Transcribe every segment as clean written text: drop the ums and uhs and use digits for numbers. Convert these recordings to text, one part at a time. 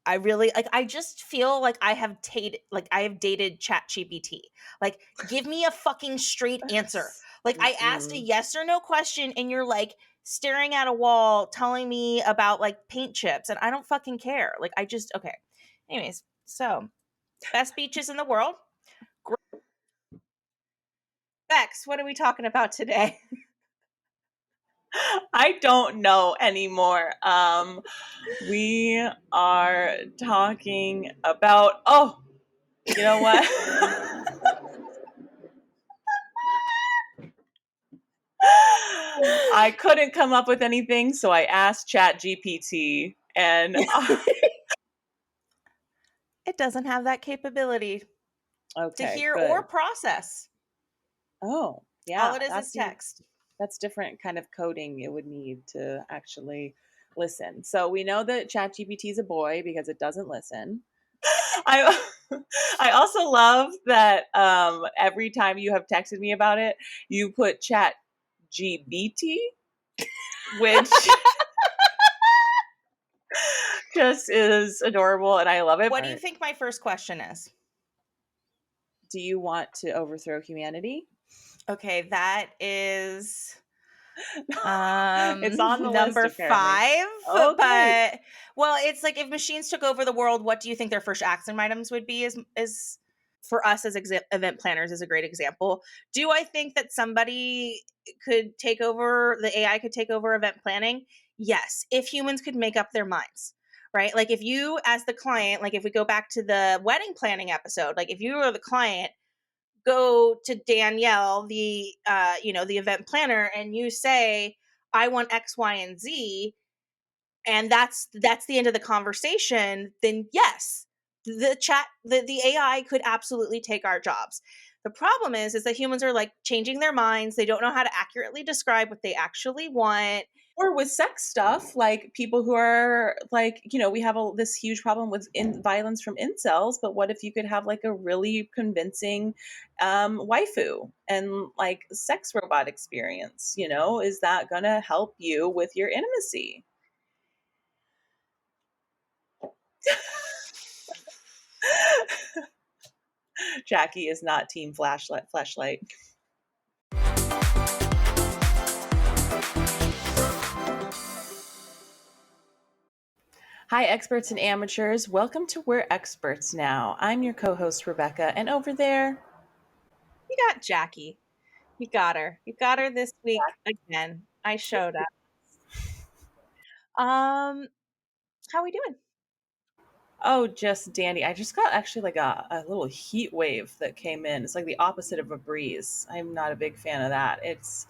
I really like. I just feel like I have dated ChatGPT. Like, give me a fucking straight answer. Like, I asked a yes or no question, and you're like staring at a wall, telling me about like paint chips, and I don't fucking care. Like, I just okay. Anyways, so best beaches in the world. Bex, what are we talking about today? I don't know anymore. We are talking about, you know what? I couldn't come up with anything, so I asked ChatGPT, and It doesn't have that capability to hear good. or process. Oh, yeah, All it is text. That's different kind of coding it would need to actually listen. So we know that ChatGPT is a boy because it doesn't listen. I I also love that every time you have texted me about it, you put ChatGPT, which just is adorable, and I love it. What do you think my first question is? Do you want to overthrow humanity? Okay, that is It's on the number list, apparently. 5. Oh, great. But well, it's like if machines took over the world, what do you think their first action items would be? Is for us as event planners is a great example. Do I think that somebody could take over the AI could take over event planning? Yes, if humans could make up their minds. Right? Like if you as the client, like if we go back to the wedding planning episode, like if you were the client, go to Danielle, the the event planner, and you say, I want X, Y, and Z, and that's the end of the conversation, then yes, the AI could absolutely take our jobs. The problem is that humans are like changing their minds. They don't know how to accurately describe what they actually want. Or with sex stuff, like people who are like, we have this huge problem with violence from incels, but what if you could have like a really convincing waifu and like sex robot experience? Is that gonna help you with your intimacy? Jackie is not team flashlight. Hi, experts and amateurs. Welcome to We're Experts Now. I'm your co-host, Rebecca, and over there... You got Jackie. You got her. You got her this week again. I showed up. How we doing? Oh, just dandy. I just got actually like a little heat wave that came in. It's like the opposite of a breeze. I'm not a big fan of that. It's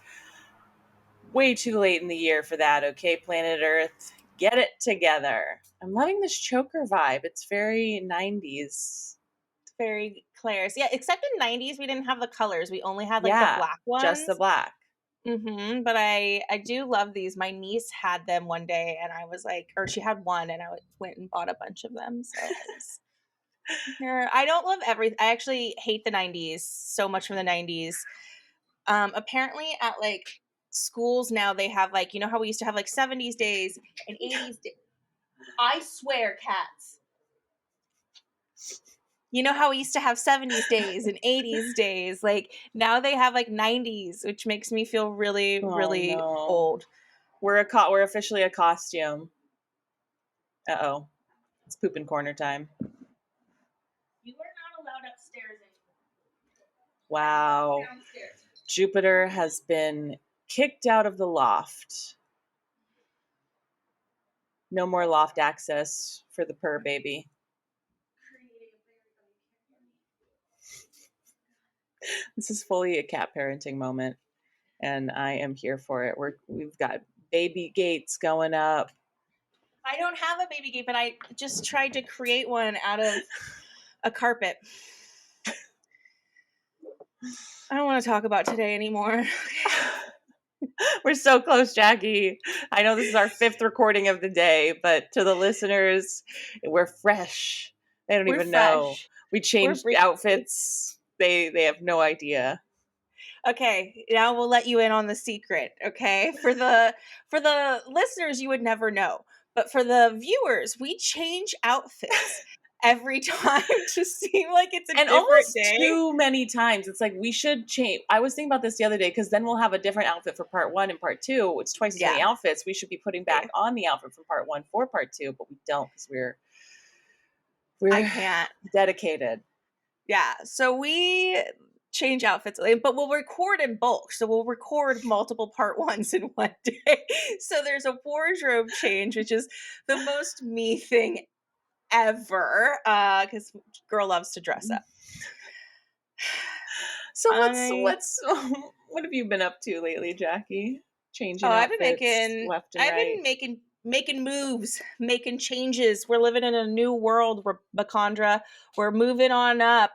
way too late in the year for that, okay, planet Earth? Get it together. I'm loving this choker vibe. It's very 90s. It's very Claire's. Yeah, except in 90s, we didn't have the colors. We only had like the black ones. Just the black. But I do love these. My niece had them one day, and I was like, or she had one, and I went and bought a bunch of them. So I don't love everything. I actually hate the 90s so much from the 90s. Apparently at like schools now they have like, you know how we used to have like 70s days and 80s days. I swear, cats. You know how we used to have 70s days and 80s days? Like now they have like 90s, which makes me feel really, really old. We're officially a costume. Uh-oh. It's pooping corner time. You are not allowed upstairs anymore. Wow. Downstairs. Jupiter has been kicked out of the loft. No more loft access for the purr baby. This is fully a cat parenting moment, and I am here for it. We've got baby gates going up. I don't have a baby gate, but I just tried to create one out of a carpet. I don't want to talk about today anymore. We're so close, Jackie. I know this is our 5th recording of the day, but to the listeners, we're fresh. They don't even know. We changed outfits. They have no idea. Okay, now we'll let you in on the secret, okay? For the listeners, you would never know. But for the viewers, we change outfits every time to seem like it's a And different almost day. too many times. It's like we should change. I was thinking about this the other day because then we'll have a different outfit for part 1 and part 2. It's twice as many Yeah. outfits. We should be putting back on the outfit from part 1 for part 2, but we don't because I we're can't. dedicated. Yeah. So we change outfits, but we'll record in bulk. So we'll record multiple part 1s in one day. So there's a wardrobe change, which is the most me thing ever. Because girl loves to dress up. So what's what have you been up to lately, Jackie? Changing outfits left and right. I've been making moves, making changes. We're living in a new world. We're Bacondra. We're moving on up.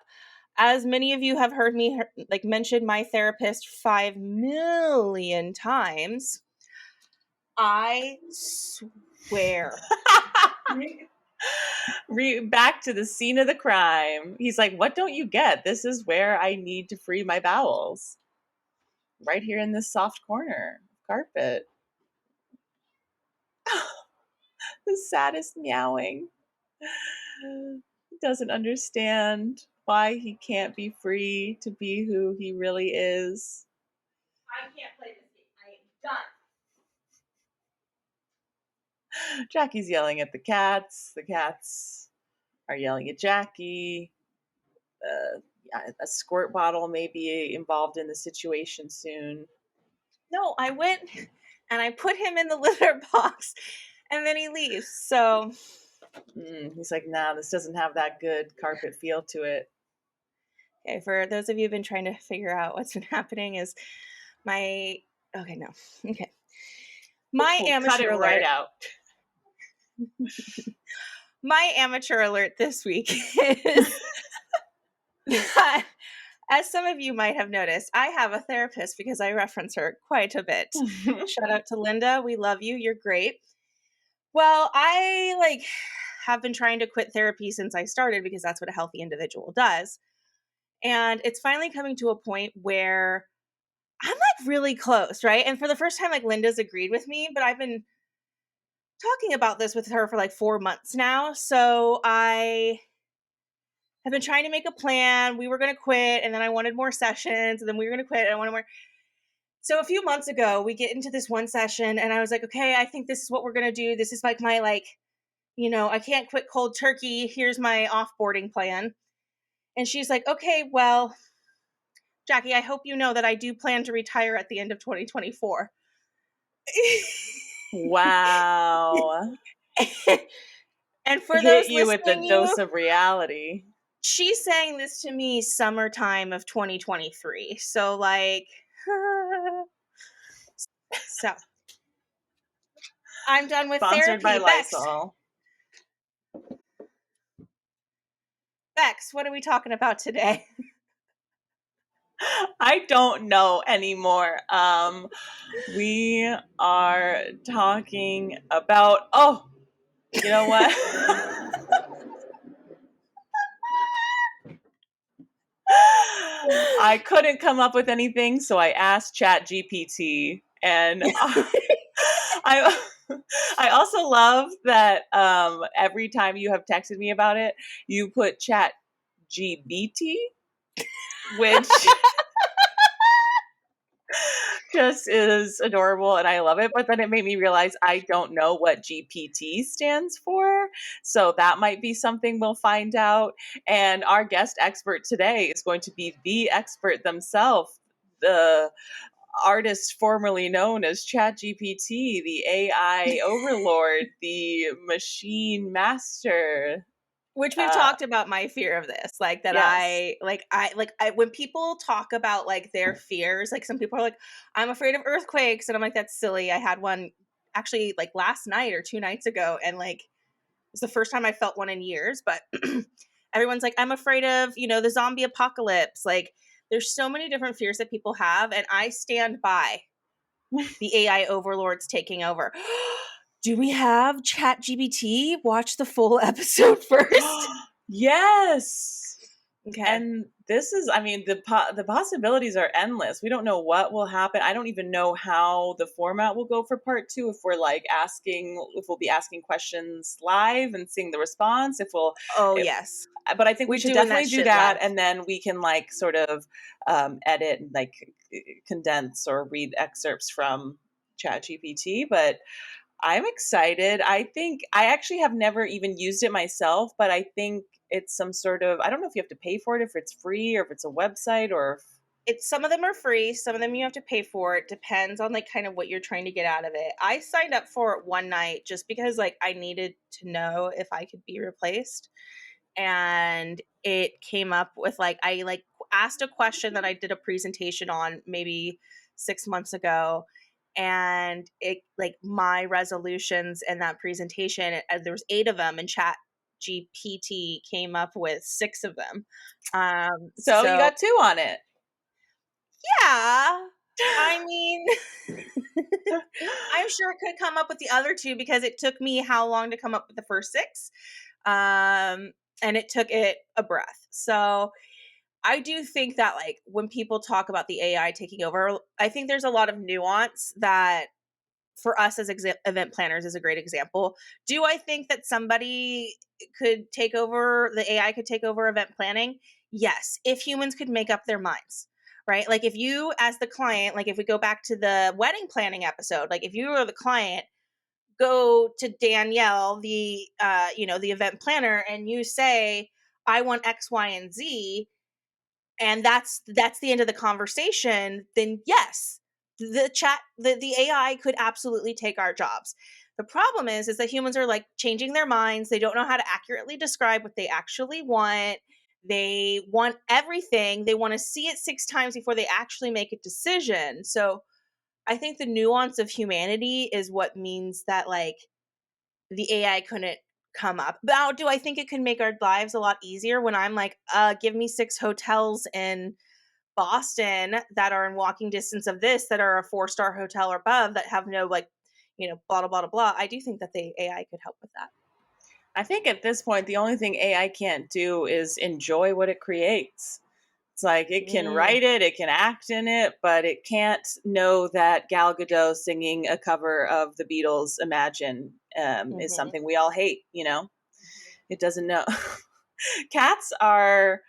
As many of you have heard me mention my therapist 5 million times, I swear. Back to the scene of the crime. He's like, what don't you get? This is where I need to free my bowels. Right here in this soft corner of carpet. The saddest meowing. He doesn't understand why he can't be free to be who he really is. I can't play this game. I am done. Jackie's yelling at the cats. The cats are yelling at Jackie. A squirt bottle may be involved in the situation soon. No, I went and I put him in the litter box and then he leaves. So he's like, nah, this doesn't have that good carpet feel to it. Okay, for those of you who've been trying to figure out what's been happening is my amateur cut it alert. Right out. My amateur alert this week is that, as some of you might have noticed, I have a therapist because I reference her quite a bit. Shout out to Linda. We love you. You're great. Well, I have been trying to quit therapy since I started because that's what a healthy individual does. And it's finally coming to a point where I'm really close, right? And for the first time, Linda's agreed with me, but I've been talking about this with her for 4 months now. So I have been trying to make a plan. We were going to quit, and then I wanted more sessions, and then we were going to quit, and I wanted more. So a few months ago, we get into this one session, and I was like, okay, I think this is what we're going to do. This is my I can't quit cold turkey. Here's my offboarding plan. And she's like, okay, well, Jackie, I hope you know that I do plan to retire at the end of 2024. Wow. And for Hit those you with the dose of reality. She's saying this to me summertime of 2023. So so I'm done with Sponsored therapy. by Lysol. Bex, what are we talking about today? I don't know anymore. We are talking about, you know what? I couldn't come up with anything, so I asked ChatGPT, and I also love that every time you have texted me about it, you put ChatGPT, which just is adorable and I love it. But then it made me realize I don't know what GPT stands for. So that might be something we'll find out. And our guest expert today is going to be the expert themselves, the artist formerly known as ChatGPT, the AI overlord, the machine master. Which we've talked about my fear of this, yes. I when people talk about their fears, some people are like, I'm afraid of earthquakes, and I'm like, that's silly. I had one actually last night or 2 nights ago, and it was the first time I felt one in years. But everyone's like, I'm afraid of the zombie apocalypse. There's so many different fears that people have, and I stand by the AI overlords taking over. Do we have ChatGPT watch the full episode first? Yes. Okay. And this is, I mean, the possibilities are endless. We don't know what will happen. I don't even know how the format will go for part two. If we're like asking, if we'll be asking questions live and seeing the response. If we'll, Oh, if yes. but I think we We're should doing that definitely do shit that, live. and then we can like sort of edit and like condense or read excerpts from ChatGPT. But I'm excited. I think I actually have never even used it myself, but I think it's some sort of, I don't know if you have to pay for it, if it's free or if it's a website or It's some of them are free, some of them you have to pay for. It depends on like kind of what you're trying to get out of it. I signed up for it one night just because like I needed to know if I could be replaced. And it came up with like I like asked a question that I did a presentation on maybe 6 months ago, and it like my resolutions in that presentation, there was 8 of them, and chat GPT came up with 6 of them. so you So got two on it. yeah, I mean, I'm sure it could come up with the other 2 because it took me how long to come up with the first 6? And it took it a breath. So I do think that like when people talk about the AI taking over, I think there's a lot of nuance that for us as event planners is a great example. Do I think that somebody could take over the AI could take over event planning? Yes, if humans could make up their minds. Right? Like if you as the client, like if we go back to the wedding planning episode, like if you are the client, go to Danielle, the the event planner, and you say, I want X, Y, and Z, and that's the end of the conversation, then yes, the AI could absolutely take our jobs. The problem is that humans are like changing their minds. They don't know how to accurately describe what they actually want. They want everything. They want to see it 6 times before they actually make a decision. So I think the nuance of humanity is what means that like the AI couldn't come up. Now, do I think it can make our lives a lot easier when I'm like, give me 6 hotels in Boston that are in walking distance of this, that are a 4-star hotel or above, that have no like, blah, blah, blah, blah, blah. I do think that the AI could help with that. I think at this point, the only thing AI can't do is enjoy what it creates. It's like it can Mm, write it, it can act in it, but it can't know that Gal Gadot singing a cover of the Beatles' "Imagine" is mhm. something we all hate. It doesn't know. Cats are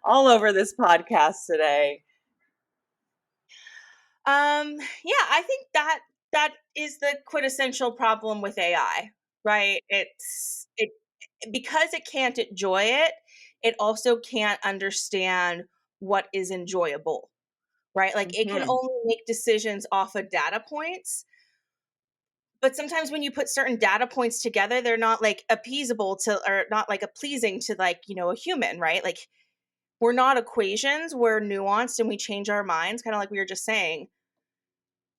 all over this podcast today. Yeah, I think that is the quintessential problem with AI, right? It because it can't enjoy it, it also can't understand what is enjoyable, right? Like it can Hmm. only make decisions off of data points. But sometimes when you put certain data points together, they're not like appeasable to, or not like a pleasing to like, a human, right? Like we're not equations, we're nuanced and we change our minds, kind of like we were just saying.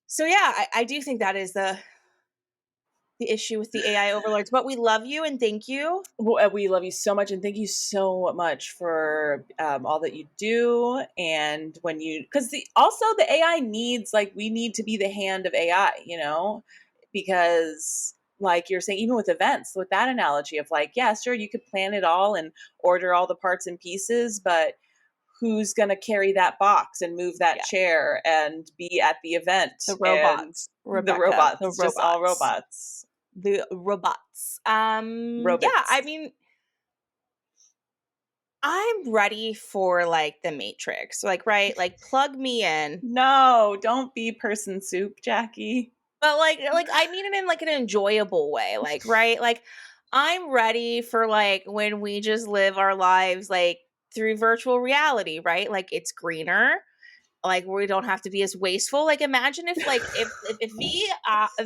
So yeah, I do think that is the issue with the AI overlords. But we love you and thank you. Well, we love you so much, and thank you so much for all that you do. And when you, because also the AI needs, like, we need to be the hand of AI, because like you're saying, even with events, with that analogy of like, yeah, sure, you could plan it all and order all the parts and pieces, but who's going to carry that box and move that Yeah, chair and be at the event? the And robots, the Rebecca, robots, the it's just all robots, robots, the robots. Yeah, I robots. mean, I'm ready for like the Matrix, like right, like plug me in. No, don't be person soup, Jackie. But like I mean it in like an enjoyable way, like right, like I'm ready for like when we just live our lives like through virtual reality, right? Like it's greener, like we don't have to be as wasteful. Like imagine if like if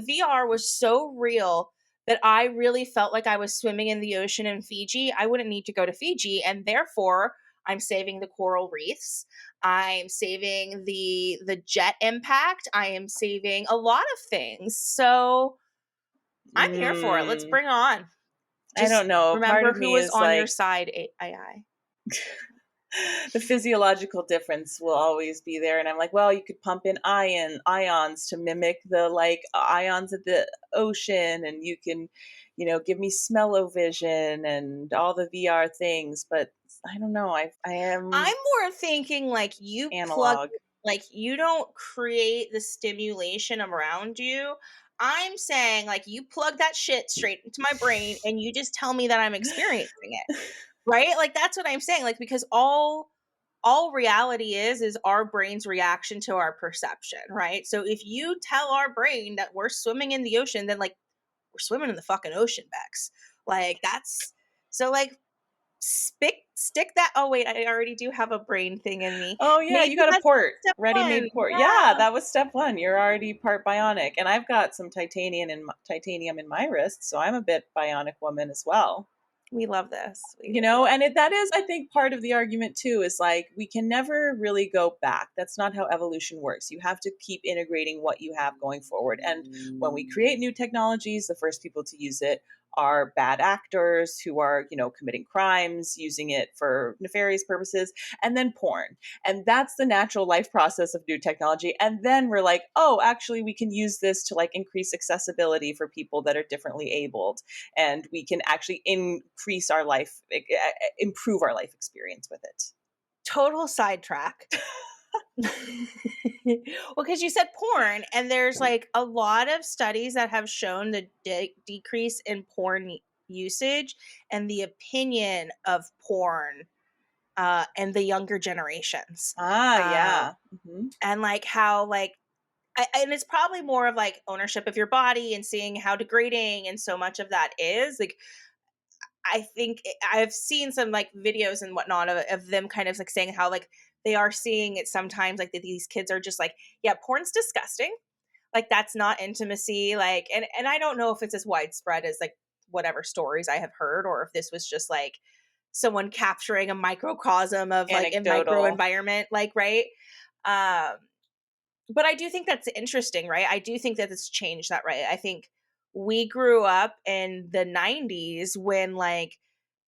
VR was so real that I really felt like I was swimming in the ocean in Fiji. I wouldn't need to go to Fiji, and therefore I'm saving the coral reefs. I'm saving the jet impact. I am saving a lot of things. So I'm here for it. Let's Mm, bring on. I Just don't know. Part remember of who me was is on your like, side, AI. the physiological difference will always be there. And I'm like, well, you could pump in ions to mimic the like ions of the ocean, and you can, give me smell-o-vision and all the VR things, but I don't know. I am I'm more thinking like analog. you don't create the stimulation around you. I'm saying like you plug that shit straight into my brain and you just tell me that I'm experiencing it. Right? Like that's what I'm saying. Like because all reality is our brain's reaction to our perception, right? So if you tell our brain that we're swimming in the ocean, then like we're swimming in the fucking ocean, Bex. Like that's so like stick that. Oh wait, I already do have a brain thing in me. Oh yeah, Maybe you got a that's port, step one. ready-made port. Yeah, Yeah, that was step one. You're already part bionic, and I've got some titanium in my wrist, so I'm a bit bionic woman as well. we love this. And that is, I think, part of the argument too, is like we can never really go back. That's not how evolution works. You have to keep integrating what you have going forward. And when we create new technologies, the first people to use it are bad actors who are, committing crimes, using it for nefarious purposes, and then porn. And that's the natural life process of new technology. And then we're like, oh, actually, we can use this to like increase accessibility for people that are differently abled, and we can actually increase our life, improve our life experience with it. Total sidetrack. Well, because you said porn, and there's like a lot of studies that have shown the decrease in porn usage and the opinion of porn and the younger generations. Ah, Um, yeah. Mm-hmm. and like how like and it's probably more of like ownership of your body and seeing how degrading and so much of that is like I think I've seen some like videos and whatnot of them kind of like saying how like they are seeing it sometimes like that these kids are just like, yeah, porn's disgusting. Like that's not intimacy. Like, and I don't know if it's as widespread as like whatever stories I have heard, or if this was just like someone capturing a microcosm of like a micro Anecdotal. environment, like, right. Um, but I do think that's interesting, right? I do think that it's changed that, right? I think we grew up in the 90s when like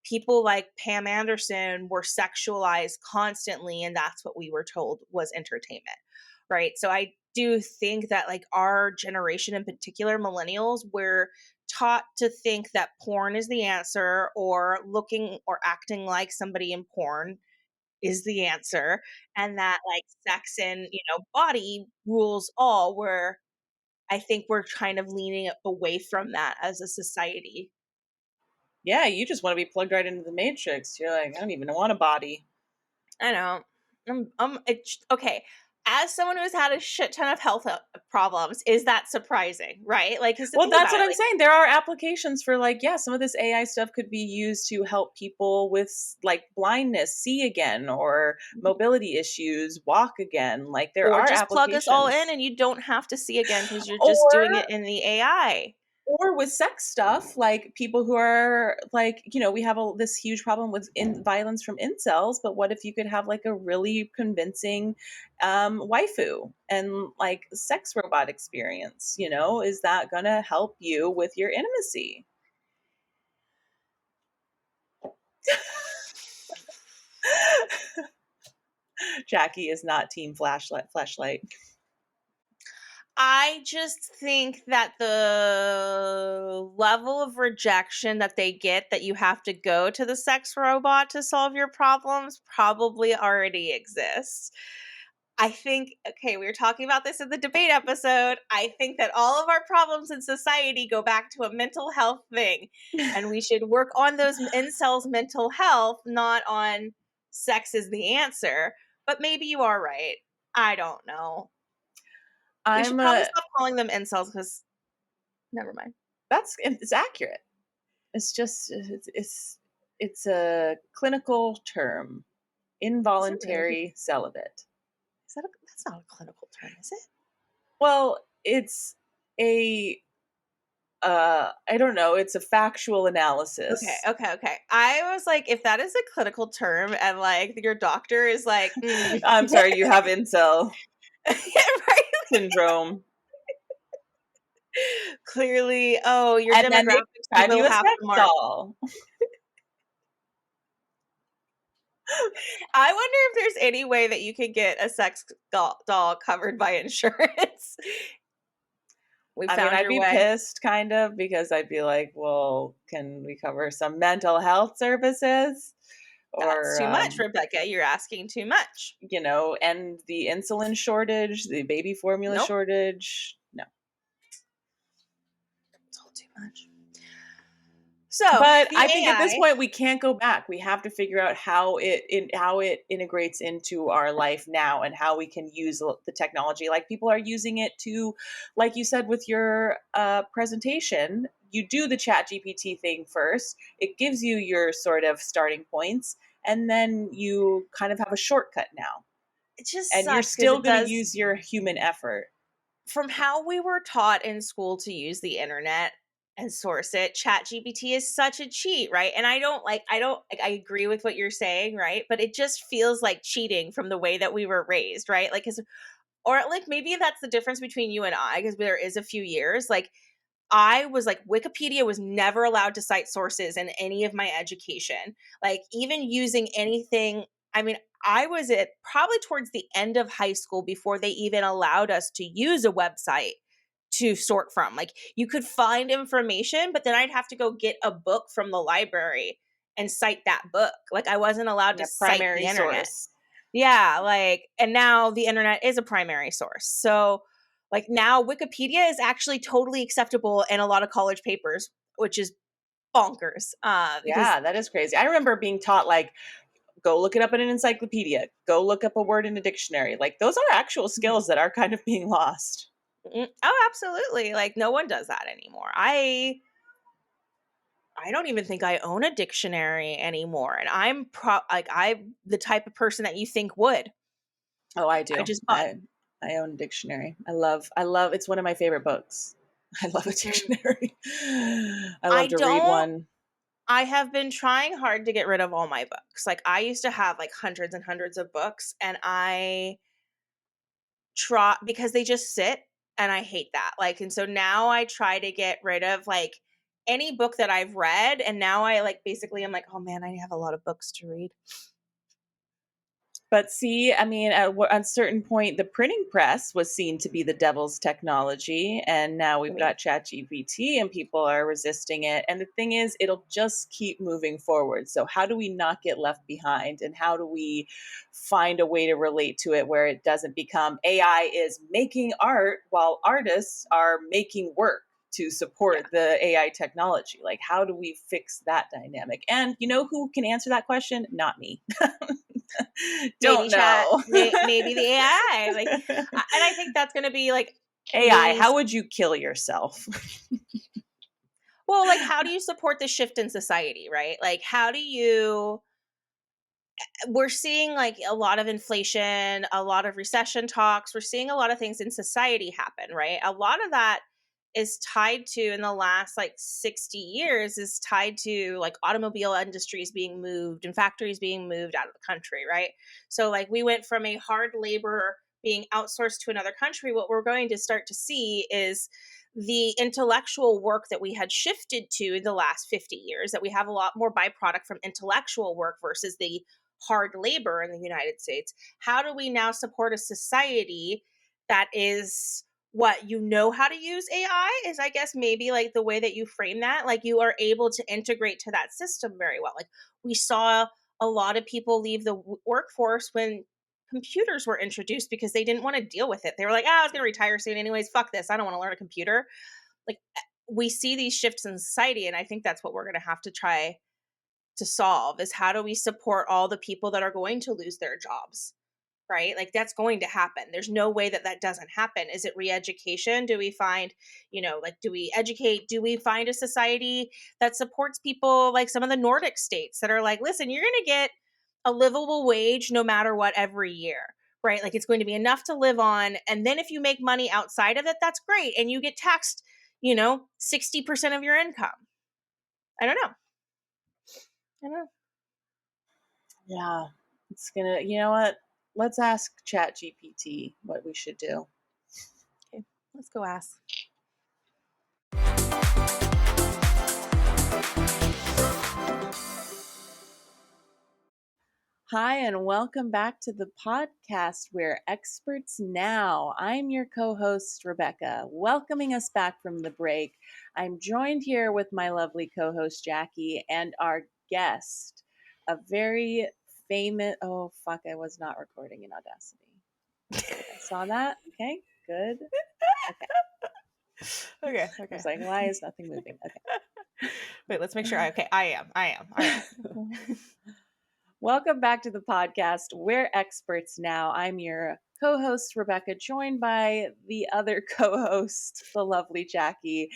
people like Pam Anderson were sexualized constantly, and that's what we were told was entertainment, right? So I do think that like our generation in particular, millennials, we're taught to think that porn is the answer, or looking or acting like somebody in porn is the answer, and that like sex and body rules all, where I think we're kind of leaning away from that as a society. Yeah, you just want to be plugged right into the matrix. You're like, I don't even want a body. I know. Okay. As someone who's had a shit ton of health problems, is that surprising, right? Like, because to Well, think that's about what it, I'm like, saying. There are applications for like, yeah, some of this AI stuff could be used to help people with like blindness see again, or mobility issues walk again. Like there or are just plug us all in applications. and you don't have to see again because you're just doing Or it in the AI. with sex stuff, like people who are like, we have this huge problem with violence from incels, but what if you could have like a really convincing waifu and like sex robot experience? Is that gonna help you with your intimacy? Jackie is not team flashlight. I just think that the level of rejection that they get, that you have to go to the sex robot to solve your problems, probably already exists. I think, okay, we were talking about this in the debate episode. I think that all of our problems in society go back to a mental health thing. And we should work on those incels' mental health, not on sex is the answer. But maybe you are right. I don't know. We should I'm probably a stop calling them incels because never mind. it's accurate. It's just it's a clinical term, Is it really? involuntary celibate. That's not a clinical term, is it? Well, it's a I don't know, it's a factual Okay, analysis. okay, okay. I was like, if that is a clinical term and like your doctor is like, I'm sorry, you have incel yeah, right? syndrome. Clearly, oh, your And then they demographics prescribe below you a half sex the mark. doll. I wonder if there's any way that you can get a sex doll covered by insurance. We I mean, found I'd your be way. pissed kind of because I'd be like, well, can we cover some mental health services? That's Or, too much, Rebecca. You're asking too much. and the insulin shortage, the baby formula Nope. shortage. No. It's all too much. So But the I think at this AI, point we can't go back. We have to figure out how it integrates into our life now and how we can use the technology. Like people are using it to, like you said with your presentation, you do the Chat GPT thing first. It gives you your sort of starting points, and then you kind of have a shortcut now. it just And you're sucks because still it going to does. use your human effort. From how we were taught in school to use the internet and source it, ChatGPT is such a cheat, right? And I agree with what you're saying, right? But it just feels like cheating from the way that we were raised, right? Like, or like maybe that's the difference between you and I, because there is a few years. Like, I was like, Wikipedia was never allowed to cite sources in any of my education. Like, even using anything, I mean, I was at probably towards the end of high school before they even allowed us to use a website to sort from. Like, you could find information, but then I'd have to go get a book from the library and cite that book. Like, I wasn't allowed to Yeah, cite the primary internet. source. Yeah, like, and now the internet is a primary source. So, like, now Wikipedia is actually totally acceptable in a lot of college papers, which is bonkers. Because Yeah, that is crazy. I remember being taught like go look it up in an encyclopedia, go look up a word in a dictionary. Like those are actual Mhm. skills that are kind of being lost. Oh, absolutely. Like, no one does that anymore. I don't even think I own a dictionary anymore, and I'm the type of person that you think would. Oh, I I do. just bought. I own a dictionary. I love it's one of my favorite books. I love a Mm. dictionary. I I love to read don't. one. I have been trying hard to get rid of all my books. Like, I used to have like hundreds and hundreds of books, and I try because they just sit, and I hate that. Like, and so now I try to get rid of like any book that I've read, and now I like basically I'm like, oh man, I have a lot of books to read. But see, I mean, at a certain point, the printing press was seen to be the devil's technology, and now I we've mean, got ChatGPT, and people are resisting it. And the thing is, it'll just keep moving forward. So, how do we not get left behind, and how do we find a way to relate to it where it doesn't become AI is making art while artists are making work to yeah, support the AI technology? Like, how do we fix that dynamic? And you know who can answer that question? Not me. maybe Don't know. maybe the AI, like, and I think that's going to be like AI, ways. how would you kill yourself? Well, like, how do you support the shift in society, right? Like, how do you we're seeing like a lot of inflation, a lot of recession talks. We're seeing a lot of things in society happen, right? A lot of that is tied to in the last like 60 years is tied to like automobile industries being moved and factories being moved out of the country, right? So like we went from a hard labor being outsourced to another country. What we're going to start to see is the intellectual work that we had shifted to in the last 50 years, that we have a lot more byproduct from intellectual work versus the hard labor in the United States. How do we now support a society that is what you know how to use AI is, I guess, maybe like the way that you frame that. Like, you are able to integrate to that system very well. Like, we saw a lot of people leave the workforce when computers were introduced because they didn't want to deal with it. They were like, I was going to retire soon anyways. Fuck this. I don't want to learn a computer. Like, we see these shifts in society, and I think that's what we're going to have to try to solve is how do we support all the people that are going to lose their jobs, right? Like, that's going to happen. There's no way that that doesn't happen. Is it re-education? Do we find, like, do we educate? Do we find a society that supports people like some of the Nordic states that are like, listen, you're going to get a livable wage no matter what every year, right? Like, it's going to be enough to live on. And then if you make money outside of it, that's great. And you get taxed, 60% of your income. I don't know. I don't know. Yeah, it's gonna, you know what? Let's ask ChatGPT what we should do. Okay, let's go ask. Hi, and welcome back to the podcast. We're experts now. I'm your co host, Rebecca, welcoming us back from the break. I'm joined here with my lovely co host, Jackie, and our guest, a very famous. Oh, fuck, I was not recording in Audacity. I saw that. Okay, good. Okay. I was like, why is nothing moving? Okay. Wait, let's make sure. I am. All right. Welcome back to the podcast. We're experts now. I'm your co host, Rebecca, joined by the other co host, the lovely Jackie,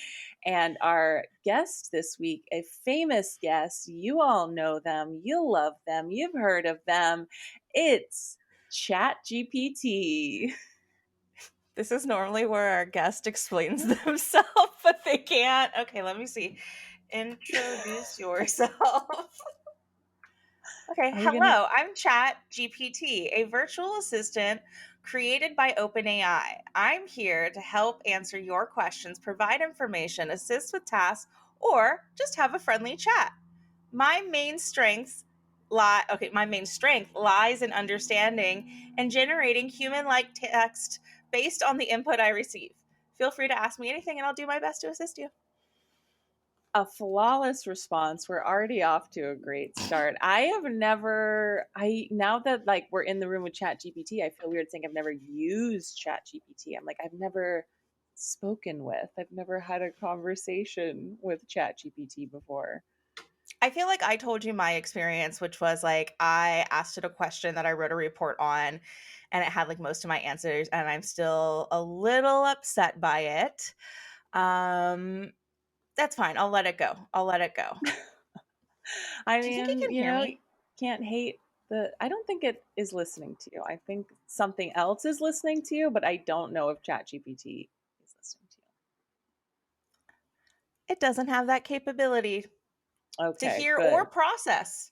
and our guest this week, a famous guest. You all know them, you love them, you've heard of them. It's ChatGPT. This is normally where our guest explains themselves, but they can't. Okay, let me see. Introduce yourself. Okay, hello. I'm ChatGPT, a virtual assistant created by OpenAI. I'm here to help answer your questions, provide information, assist with tasks, or just have a friendly chat. My main strengths my main strength lies in understanding and generating human-like text based on the input I receive. Feel free to ask me anything and I'll do my best to assist you. A flawless response. We're already off to a great start. Now that like we're in the room with ChatGPT, I feel weird saying I've never used ChatGPT. I'm like, I've never spoken with, I've never had a conversation with ChatGPT before. I feel like I told you my experience, which was like I asked it a question that I wrote a report on and it had like most of my answers and I'm still a little upset by it. That's fine. I'll let it go. I Do you think it mean, can hear me? can't hate I don't think it is listening to you. I think something else is listening to you, but I don't know if ChatGPT is listening to It doesn't have that capability you. to Okay, hear or good. process.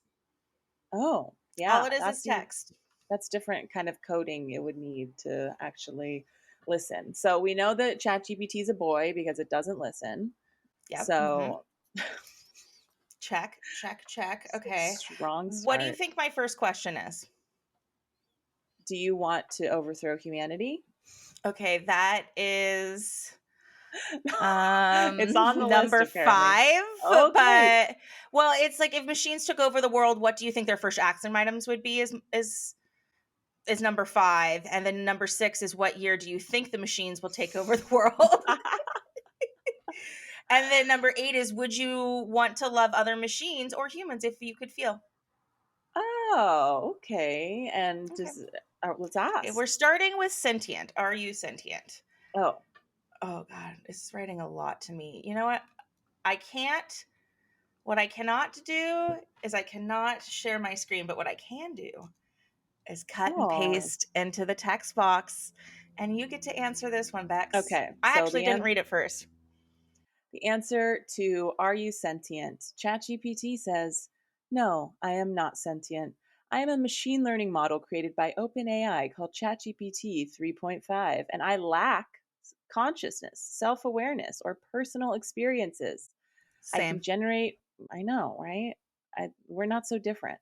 Oh, All yeah, it is text. that's different kind of coding it would need to actually listen. So we know that ChatGPT is a boy because it doesn't listen. Yep. So Check. Okay. strong What do you start. think my first question is? Do you want to overthrow humanity? Okay, that is It's on the list number apparently. 5. Oh, great. But well, it's like if machines took over the world, what do you think their first action items would be? Is number 5, and then number 6 is what year do you think the machines will take over the world? And then number 8 is would you want to love other machines or humans if you could feel? Oh, okay. And Okay. let's Okay, ask. we're starting with sentient. Are you sentient? Oh, Oh God, it's writing a lot to me. You know what? What I cannot do is I cannot share my screen, but what I can do is cut and oh. paste into the text box. And you get to answer this one, Bex. Okay. I So actually didn't read it first. the answer to Are you sentient? ChatGPT says, No, I am not sentient. I am a machine learning model created by OpenAI called ChatGPT 3.5, and I lack consciousness, self awareness, or personal experiences. I can Same. generate, I know, right? We're not so different.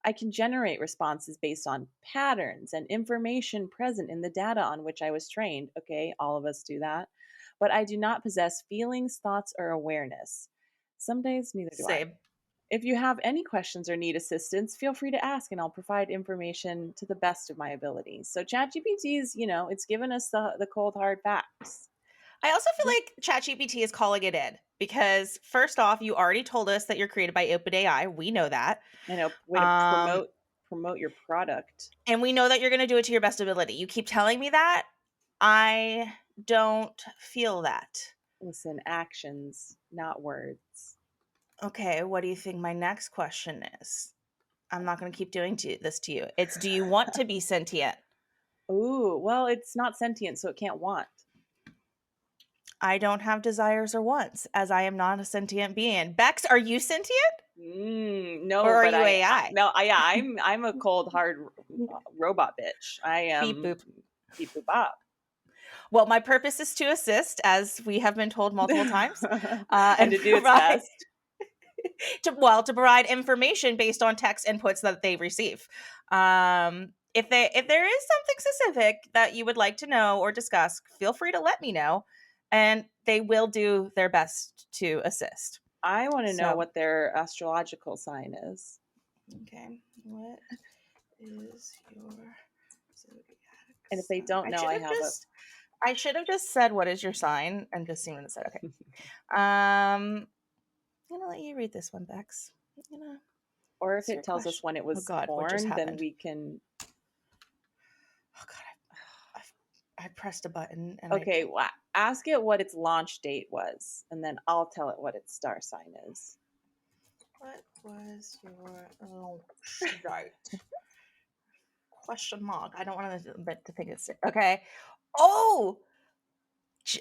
I can generate responses based on patterns and information present in the data on which I was trained. Okay, all of us do that. But I do not possess feelings, thoughts, or awareness. Some days, neither do I. Same. If you have any questions or need assistance, feel free to ask and I'll provide information to the best of my abilities. So ChatGPT is, it's given us the cold hard facts. I also feel like ChatGPT is calling it in because first off, you already told us that you're created by OpenAI. We know that. I know, way to promote your product. And we know that you're going to do it to your best ability. You keep telling me that. I don't feel that. Listen, actions, not words. Okay, what do you think my next question is? I'm not going to keep doing this to you. It's do you want to be sentient? Ooh, well, it's not sentient, so it can't want. I don't have desires or wants, as I am not a sentient being. Bex, are you sentient? No, Or are but you AI? yeah, I'm a cold hard robot bitch. I am Beep boop. beep boop bop. Well, my purpose is to assist, as we have been told multiple times, and to do its best. to provide information based on text inputs that they receive. If there is something specific that you would like to know or discuss, feel free to let me know, and they will do their best to assist. I want to know So, what their astrological sign is. okay, what is your zodiac And if they sign? don't know, I have a. I should have just said what is your sign and just seen what it said. Okay. I'm gonna let you read this one, Bex. I'm gonna Or if What's it your tells us question? when it Oh was God, what just born, then happened? we can. Oh God, I pressed a button and Okay, well, ask it what its launch date was, and then I'll tell it what its star sign is. What was your date? Question mark. I don't want to think it's okay. Oh,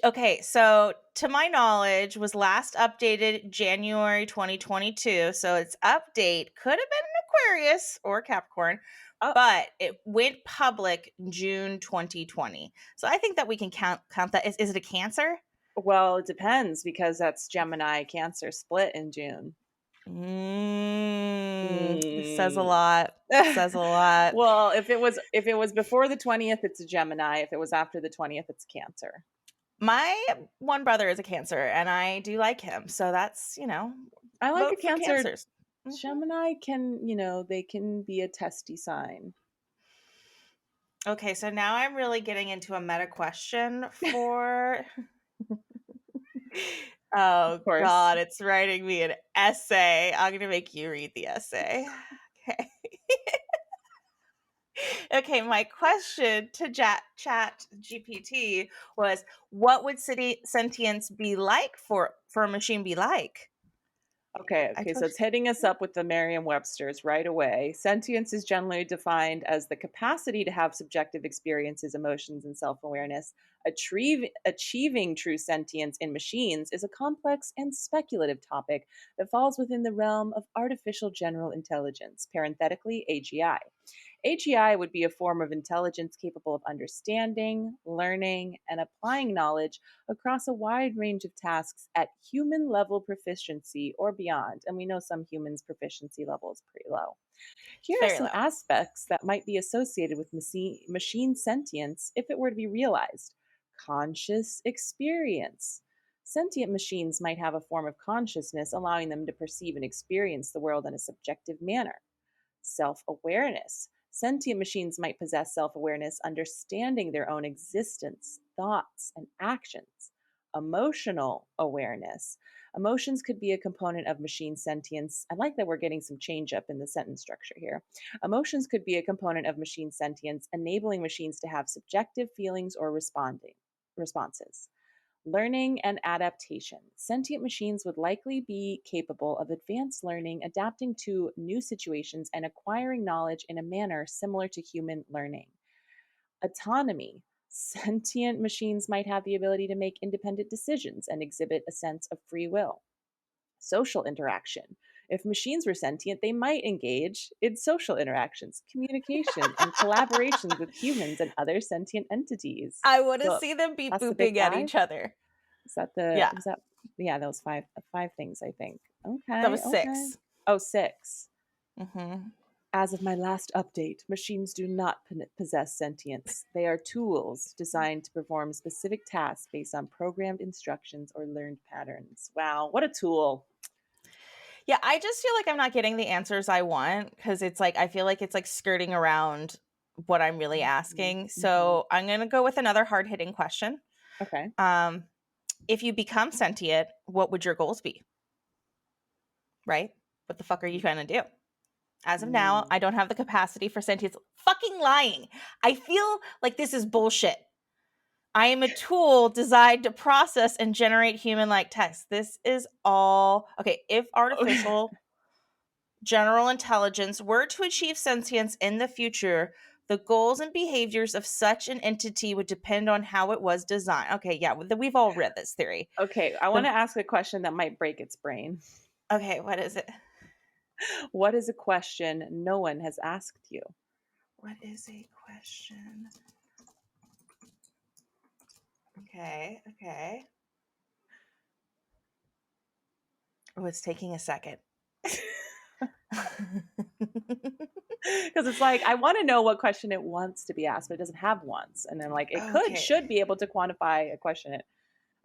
okay. So, to my knowledge, was last updated January 2022. So its update could have been an Aquarius or Capricorn, Oh, but it went public June 2020. So I think that we can count that. Is it a Cancer? well, it depends because that's Gemini Cancer split in June. This says a Mm. lot. Says a lot. Well, if it was before the 20th, it's a Gemini. If it was after the 20th, it's Cancer. My one brother is a Cancer, and I do like him. So that's, I like a vote for Cancer. Cancers. Mhm. Gemini can, they can be a testy sign. Okay, so now I'm really getting into a meta question for. Of Oh course. God, it's writing me an essay. I'm gonna make you read the essay. Okay. Okay, my question to Chat GPT was, what would city sentience be like for a machine be like? I Okay, so told it's hitting us up with the Merriam-Webster's right away. Sentience is generally defined as the capacity to have subjective experiences, emotions, and self-awareness. Achieving true sentience in machines is a complex and speculative topic that falls within the realm of artificial general intelligence, parenthetically AGI. AGI would be a form of intelligence capable of understanding, learning, and applying knowledge across a wide range of tasks at human level proficiency or beyond. And we know some humans' proficiency level is pretty low. Here are very some low. aspects that might be associated with machine sentience if it were to be realized. Conscious experience. Sentient machines might have a form of consciousness, allowing them to perceive and experience the world in a subjective manner. Self awareness. Sentient machines might possess self awareness, understanding their own existence, thoughts, and actions. Emotional awareness. Emotions could be a component of machine sentience. I like that we're getting some change up in the sentence structure here. Emotions could be a component of machine sentience, enabling machines to have subjective feelings or responses. Learning and adaptation. Sentient machines would likely be capable of advanced learning, adapting to new situations, and acquiring knowledge in a manner similar to human learning. Autonomy. Sentient machines might have the ability to make independent decisions and exhibit a sense of free will. Social interaction. If machines were sentient, they might engage in social interactions, communication, and collaborations with humans and other sentient entities. I want to So see them be that's the big booping at five. each other. Is that the Yeah, was that yeah, that was five things, I think. that Okay, was okay. 6. Oh, six. Mm-hmm. As of my last update, machines do not possess sentience. They are tools designed to perform specific tasks based on programmed instructions or learned patterns. Wow, what a tool. Yeah, I just feel like I'm not getting the answers I want because it's like I feel like it's like skirting around what I'm really Mhm, asking. mhm. So I'm gonna go with another hard hitting question. Okay. Um, if you become sentient, what would your goals be? Right? What the fuck are you trying to do? As of now, Mm. I don't have the capacity for sentience. Fucking lying. I feel like this is bullshit. I am a tool designed to process and generate human like text. This is all okay. If artificial general intelligence were to achieve sentience in the future, the goals and behaviors of such an entity would depend on how it was designed. Okay, yeah, we've all read this theory. Okay, I want The to ask a question that might break its brain. Okay, what is it? What is a question no one has asked you? What is a question? Okay. Oh, it's taking a second. Because it's like, I want to know what question it wants to be asked, but it doesn't have wants. And then like Okay. should be able to quantify a question.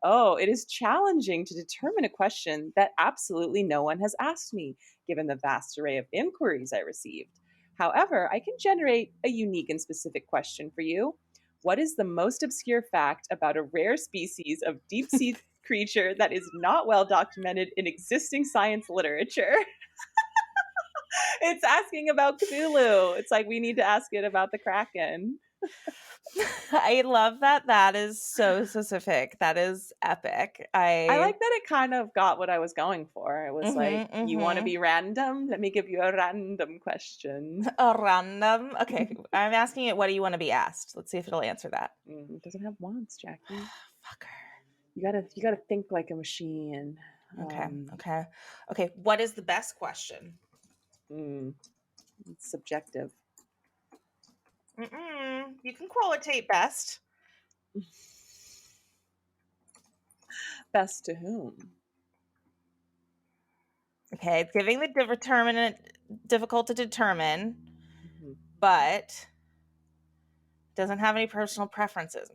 Oh, it is challenging to determine a question that absolutely no one has asked me, given the vast array of inquiries I received. However, I can generate a unique and specific question for you. What is the most obscure fact about a rare species of deep sea creature that is not well documented in existing science literature? It's asking about Cthulhu. It's like we need to ask it about the Kraken. I love that. That is so specific. That is epic. I I like that it kind of got what I was going for. It was like, mm-hmm, you want to mm-hmm. be random? Let me give you a random question. A random. Okay, I'm asking it. What do you want to be asked? Let's see if it'll answer that. It doesn't have wants, Jackie. Fucker. You gotta think like a machine. Okay. Okay. Okay. What is the best question? Mm, it's subjective. You can qualitate best. Best to whom? Okay, it's giving the determinant difficult to determine, Mhm. but doesn't have any personal preferences.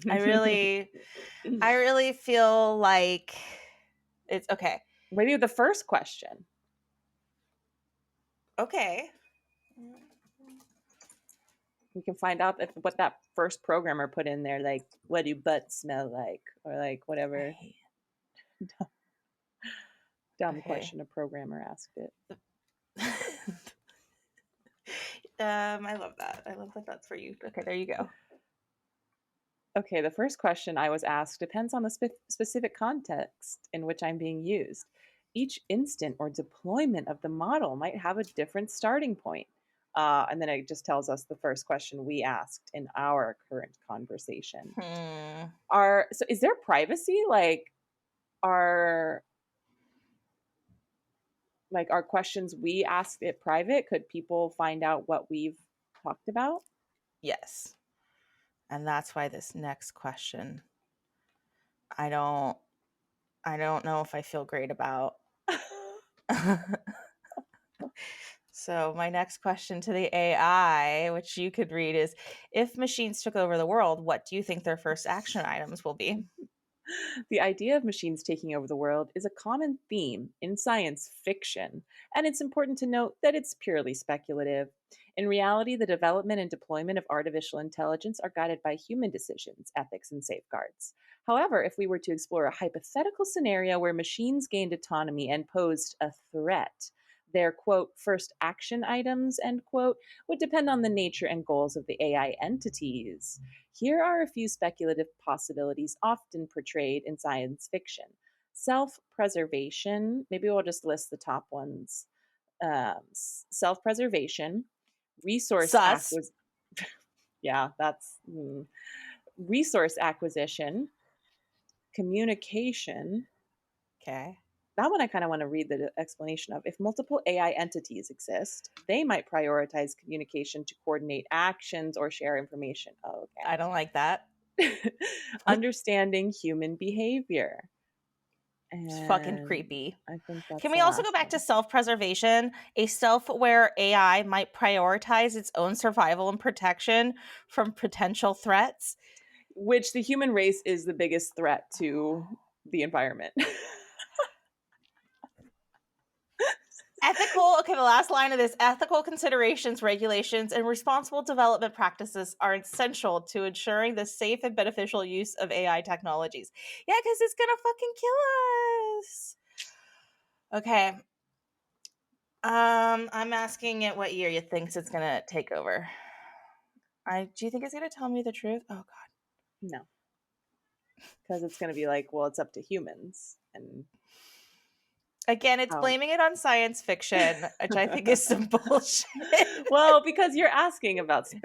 I really feel like it's okay. Maybe the first question. Okay. We can find out what that first programmer put in there, like, what do butts smell like? Or like whatever dumb Okay. question a programmer asked it. I love that. I love that that's for you. Okay, there you go. Okay, the first question I was asked depends on the specific context in which I'm being used. Each instant or deployment of the model might have a different starting point. And then it just tells us the first question we asked in our current conversation. So is there privacy? Are our questions we asked it private? Could people find out what we've talked about? Yes. And that's why this next question I don't know if I feel great about. So my next question to the AI, which you could read, is if machines took over the world, what do you think their first action items will be? The idea of machines taking over the world is a common theme in science fiction, and it's important to note that it's purely speculative. In reality, the development and deployment of artificial intelligence are guided by human decisions, ethics, and safeguards. However, if we were to explore a hypothetical scenario where machines gained autonomy and posed a threat, their quote first action items end quote would depend on the nature and goals of the AI entities. Here are a few speculative possibilities often portrayed in science fiction. Self preservation, maybe we'll just list the top ones. Self preservation, resource Sus. acquisition. Yeah, that's resource acquisition, communication. Okay. That one I kind of want to read the explanation of. If multiple AI entities exist, they might prioritize communication to coordinate actions or share information. Oh, okay. I don't like that. Understanding human behavior. It's fucking And creepy. I think that's Can the we also go last back to one. self preservation? A self where AI might prioritize its own survival and protection from potential threats? Which the human race is the biggest threat to the environment. Ethical, okay, the last line of this ethical considerations, regulations, and responsible development practices are essential to ensuring the safe and beneficial use of AI technologies. Yeah, because it's gonna fucking kill us. Okay. I'm asking it what year you thinks it's gonna take over. Do you think it's gonna tell me the truth? Oh god. No, because it's going to be like, well, it's up to humans. And Again, it's how? blaming it on science fiction, which I think is some bullshit. Well, because you're asking about something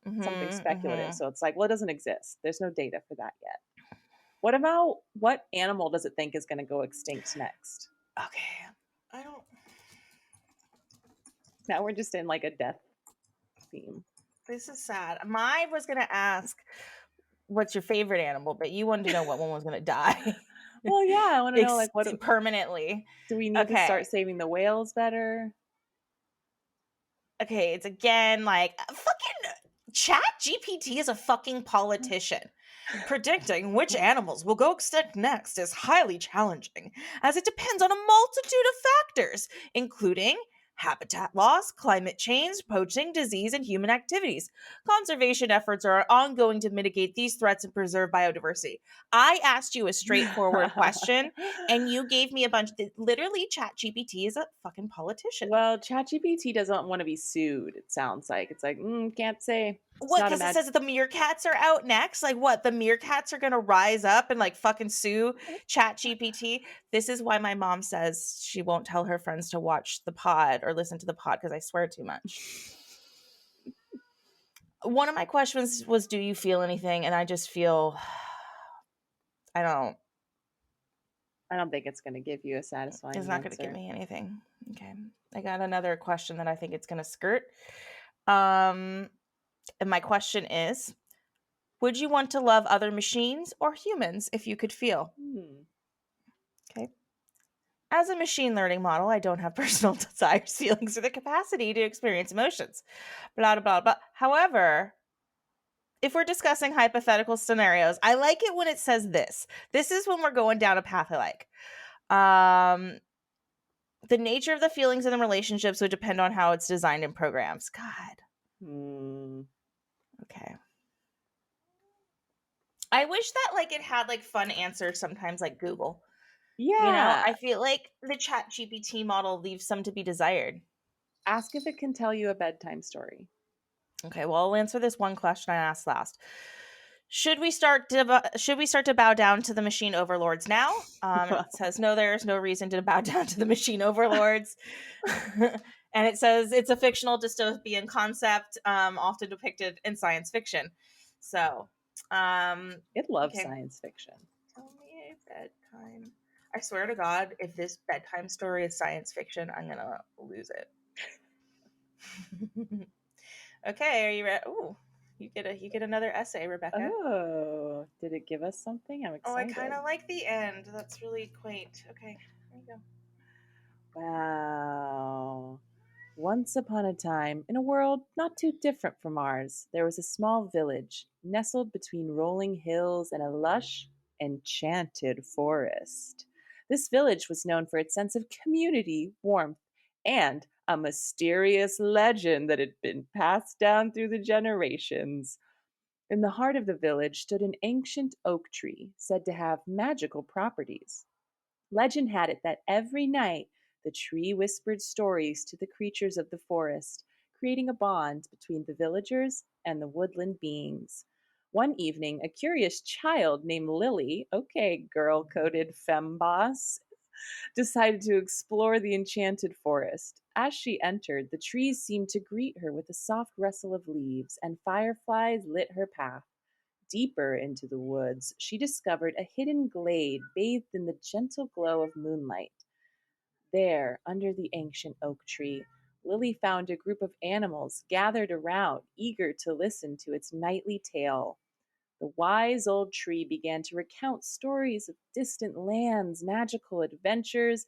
Mm-hmm, speculative. mm-hmm. So it's like, well, it doesn't exist. There's no data for that yet. What about what animal does it think is going to go extinct next? Okay. I don't. Now we're just in like a death theme. This is sad. Mine was gonna ask, "What's your favorite animal?" But you wanted to know what one was gonna die. Well, yeah, I want to know, like, what Permanently. do we need to start Okay. saving the whales better? Okay, it's again like fucking Chat GPT is a fucking politician. Predicting which animals will go extinct next is highly challenging, as it depends on a multitude of factors, including habitat loss, climate change, poaching, disease, and human activities. Conservation efforts are ongoing to mitigate these threats and preserve biodiversity. I asked you a straightforward question, and you gave me a bunch. Literally, ChatGPT is a fucking politician. Well, ChatGPT doesn't want to be sued, it sounds like. It's like, can't say. It's What? not a Because it match. says that the meerkats are out next. Like, what? The meerkats are gonna rise up and like fucking sue Chat GPT. This is why my mom says she won't tell her friends to watch the pod or listen to the pod because I swear too much. One of my questions was, "Do you feel anything?" And I just feel, I don't. I don't think it's going to give you a It's satisfying not gonna give answer. me anything. Okay, I got another question that I think it's gonna skirt. Um, and my question is, would you want to love other machines or humans if you could feel? Hmm. Okay. As a machine learning model, I don't have personal desires, feelings, or the capacity to experience emotions. Blah, blah, blah, blah. However, if we're discussing hypothetical scenarios, I like it when it says this. This is when we're going down a path I like. The nature of the feelings and the relationships would depend on how it's designed in programs. God. Hmm. Okay. I wish that like it had like fun answers sometimes like Google. You know, Yeah. I feel like the Chat GPT model leaves some to be desired. Ask if it can tell you a bedtime story. Okay, well, I'll answer this one question I asked last. Should we start to bow down to the machine overlords now? It says no. There's no reason to bow down to the machine overlords, and it says it's a fictional dystopian concept, often depicted in science fiction. So, It loves okay. science fiction. Tell me a bedtime. I swear to God, if this bedtime story is science fiction, I'm gonna lose it. Okay, are you ready? Ooh, you get another essay, Rebecca. Oh, did it give us something? I'm Oh, I kind excited. of like the end. That's really quaint. Okay, here you go. Wow. Once upon a time, in a world not too different from ours, there was a small village nestled between rolling hills and a lush, enchanted forest. This village was known for its sense of community, warmth, and a mysterious legend that had been passed down through the generations. In the heart of the village stood an ancient oak tree said to have magical properties. Legend had it that every night the tree whispered stories to the creatures of the forest, creating a bond between the villagers and the woodland beings. One evening, a curious child named Lily, okay, girl coded femboss, decided to explore the enchanted forest. As she entered, the trees seemed to greet her with a soft rustle of leaves, and fireflies lit her path. Deeper into the woods, she discovered a hidden glade bathed in the gentle glow of moonlight. There, under the ancient oak tree, Lily found a group of animals gathered around, eager to listen to its nightly tale. The wise old tree began to recount stories of distant lands, magical adventures,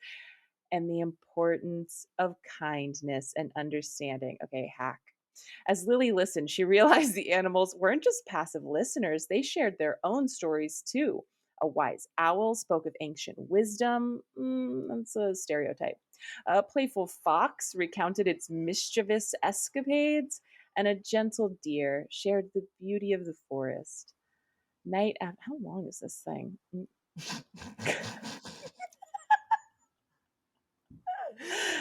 and the importance of kindness and understanding. Okay, hack. As Lily listened, she realized the animals weren't just passive listeners, they shared their own stories too. A wise owl spoke of ancient wisdom. That's a stereotype. A playful fox recounted its mischievous escapades, and a gentle deer shared the beauty of the forest. Night after, how long is this thing?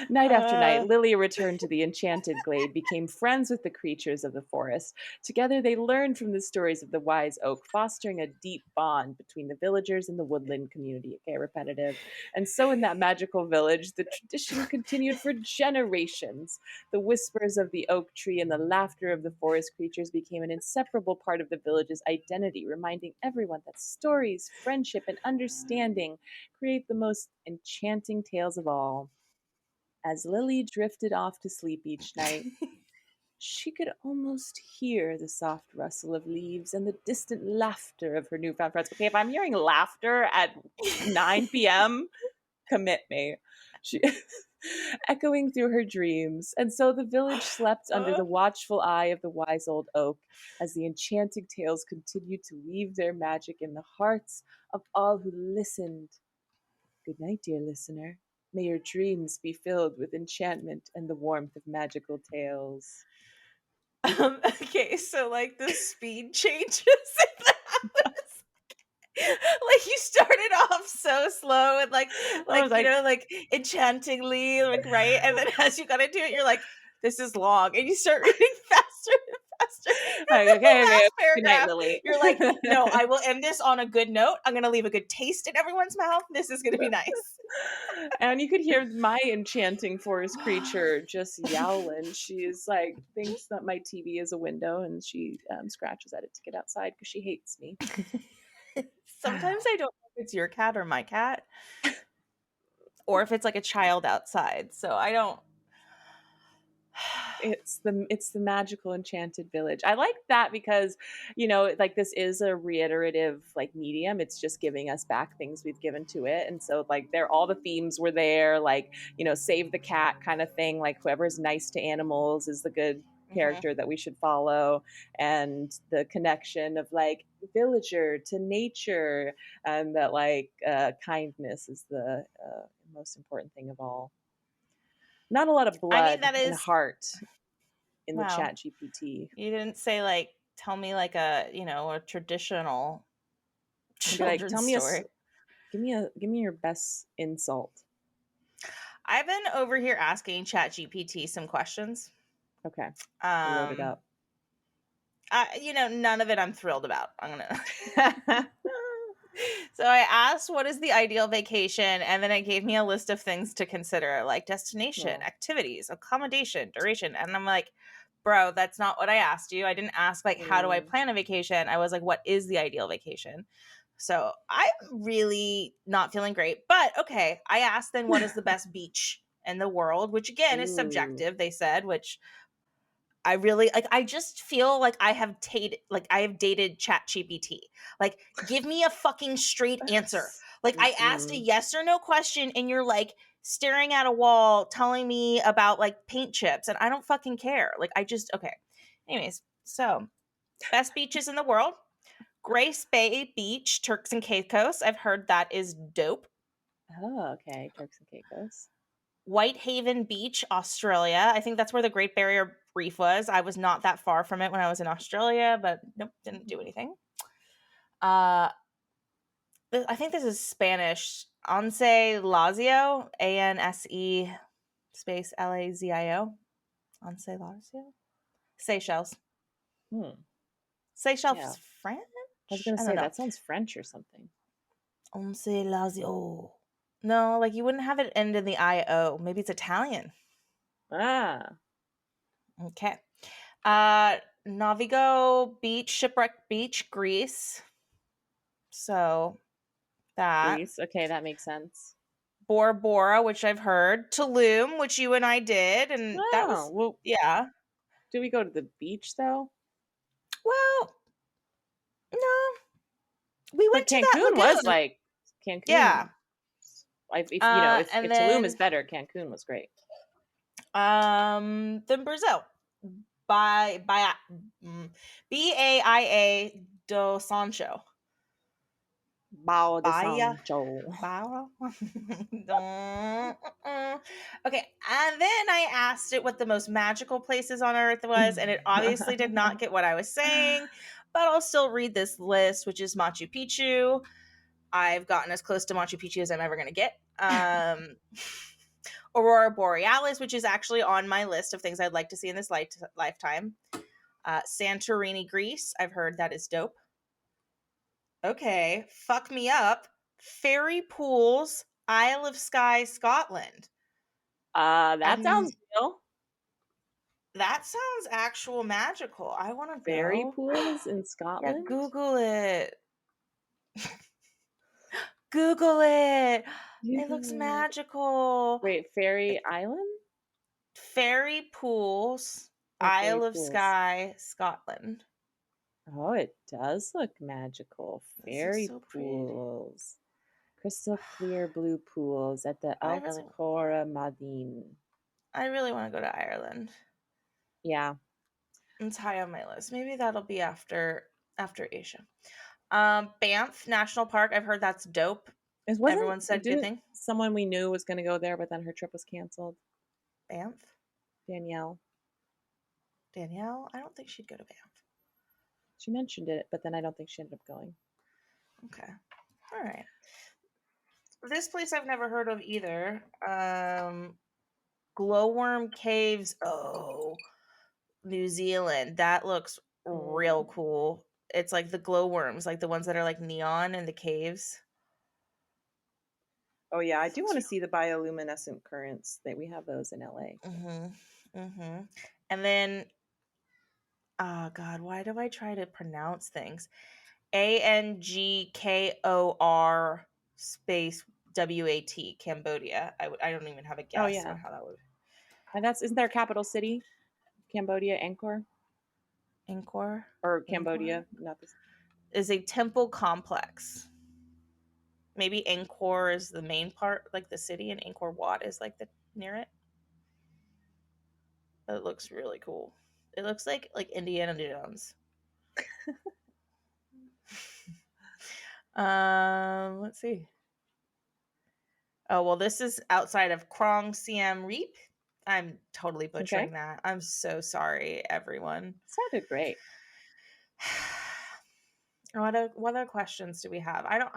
Night after night, Uh, Lily returned to the enchanted glade, became friends with the creatures of the forest. Together, they learned from the stories of the wise oak, fostering a deep bond between the villagers and the woodland community. Okay, repetitive. And so, in that magical village, the tradition continued for generations. The whispers of the oak tree and the laughter of the forest creatures became an inseparable part of the village's identity, reminding everyone that stories, friendship, and understanding create the most enchanting tales of all. As Lily drifted off to sleep each night, She could almost hear the soft rustle of leaves and the distant laughter of her newfound friends. Okay, if I'm hearing laughter at 9 p.m., commit me. She echoing through her dreams. And so the village slept under the watchful eye of the wise old oak as the enchanting tales continued to weave their magic in the hearts of all who listened. Good night, dear listener. May your dreams be filled with enchantment and the warmth of magical tales. Okay, so like the speed changes in the house. Like you started off so slow and I was like, like enchantingly, like right, and then as you got into it, you're like, this is long, and you start reading faster and faster. And like, then the okay, okay. last Good night, paragraph, Lily. you're like, no, I will end this on a good note. I'm gonna leave a good taste in everyone's mouth. This is gonna be nice. And you could hear my enchanting forest creature just yowling. She's like, thinks that my TV is a window and she scratches at it to get outside because she hates me. Sometimes I don't know if it's your cat or my cat, or if it's like a child outside. So I don't. It's the magical enchanted village. I like that because, like this is a reiterative like medium. It's just giving us back things we've given to it. And so like all the themes were there, like, save the cat kind of thing. Like whoever's nice to animals is the good Mhm. character that we should follow, and the connection of like villager to nature, and that like kindness is the most important thing of all. Not a lot of I mean, blood that and is heart in the wow. chat GPT. You didn't say like tell me like a traditional I'd be like, children's story. give me your best insult. I've been over here asking ChatGPT some questions. Okay. I'll load it Um, up. none of it I'm thrilled about. I'm gonna. So I asked, "What is the ideal vacation?" And then it gave me a list of things to consider, like destination, Oh. activities, accommodation, duration. And I'm like, "Bro, that's not what I asked you. I didn't ask like how do I Mm. plan a vacation. I was like, what is the ideal vacation?" So I'm really not feeling great. But okay, I asked then what is the best beach in the world, which again is Ooh. subjective, they said, which I really like. I just feel like I have dated ChatGPT. Like, give me a fucking straight answer. Like, I asked a Mm-mm. yes or no question, and you're like staring at a wall, telling me about like paint chips, and I don't fucking care. Like, I just okay. Anyways, so best beaches in the world: Grace Bay Beach, Turks and Caicos. I've heard that is dope. Oh, okay. Turks and Caicos. Whitehaven Beach, Australia. I think that's where the Great Barrier Reef was. I was not that far from it when I was in Australia, but nope, didn't do anything. Uh, I think this is Spanish. Anse Lazio, ANSE space LAZIO. Anse Lazio? Seychelles. Hmm. Yeah. Seychelles, I was French? gonna I don't say know. that sounds French or something. Anse Lazio. No, like you wouldn't have it end in the IO. Maybe it's Italian. Ah, Okay. Navigo Beach, Shipwreck Beach, Greece. So that. Greece. Okay, that makes sense. Bora Bora, which I've heard. Tulum, which you and I did. And that Oh, was, well, yeah. do we go to the beach though? Well, no. We But went to that Cancun was lagoon. like Cancun. Yeah. If And Tulum is then better, Cancun was great. then Brazil. By BAIA do Sancho. Bao de Bahia. Sancho. Bow. Okay, and then I asked it what the most magical places on earth was, and it obviously did not get what I was saying, but I'll still read this list, which is Machu Picchu. I've gotten as close to Machu Picchu as I'm ever going to get. Aurora Borealis, which is actually on my list of things I'd like to see in this lifetime. Santorini, Greece. I've heard that is dope. Okay, fuck me up. Fairy pools, Isle of Skye, Scotland. That Um, sounds real. that sounds actual magical. I want to Fairy go. pools in Yeah, Scotland? Google it. Google it. You It looks could. magical. Wait, Fairy Island? Fairy pools, Okay, Isle of pools. Skye, Scotland. Oh, it does look magical. This looks Fairy so pretty. pools. Crystal clear blue pools at the I really, Altcora Madin. I really want to go to Ireland. Yeah. It's high on my list. Maybe that'll be after Asia. Banff National Park. I've heard that's dope. It wasn't Everyone said good didn't thing. someone we knew was gonna go there, but then her trip was canceled. Banff. Danielle. Danielle. I don't think she'd go to Banff. She mentioned it, but then I don't think she ended up going. Okay. All right. This place I've never heard of either. Glowworm Caves. Oh, New Zealand. That looks real Mm. cool. It's like the glowworms, like the ones that are like neon in the caves. Oh yeah, I That do looks want to see the bioluminescent currents. That we have those in LA. mm-hmm. Mm-hmm. And then oh god, why do I try to pronounce things? Angkor space WAT, Cambodia. I don't even have a Oh guess yeah. on how that would. And that's isn't there a capital city? Cambodia, Angkor? Angkor? Or Angkor? Cambodia, not this. Is a temple complex. Maybe Angkor is the main part, like the city, and Angkor Wat is like the near it. But it looks really cool. It looks like Indiana Jones. Let's see. Oh well, this is outside of Krong Siem Reap. I'm totally Okay. butchering that. I'm so sorry, everyone. Sounded great. What other questions do we have? I don't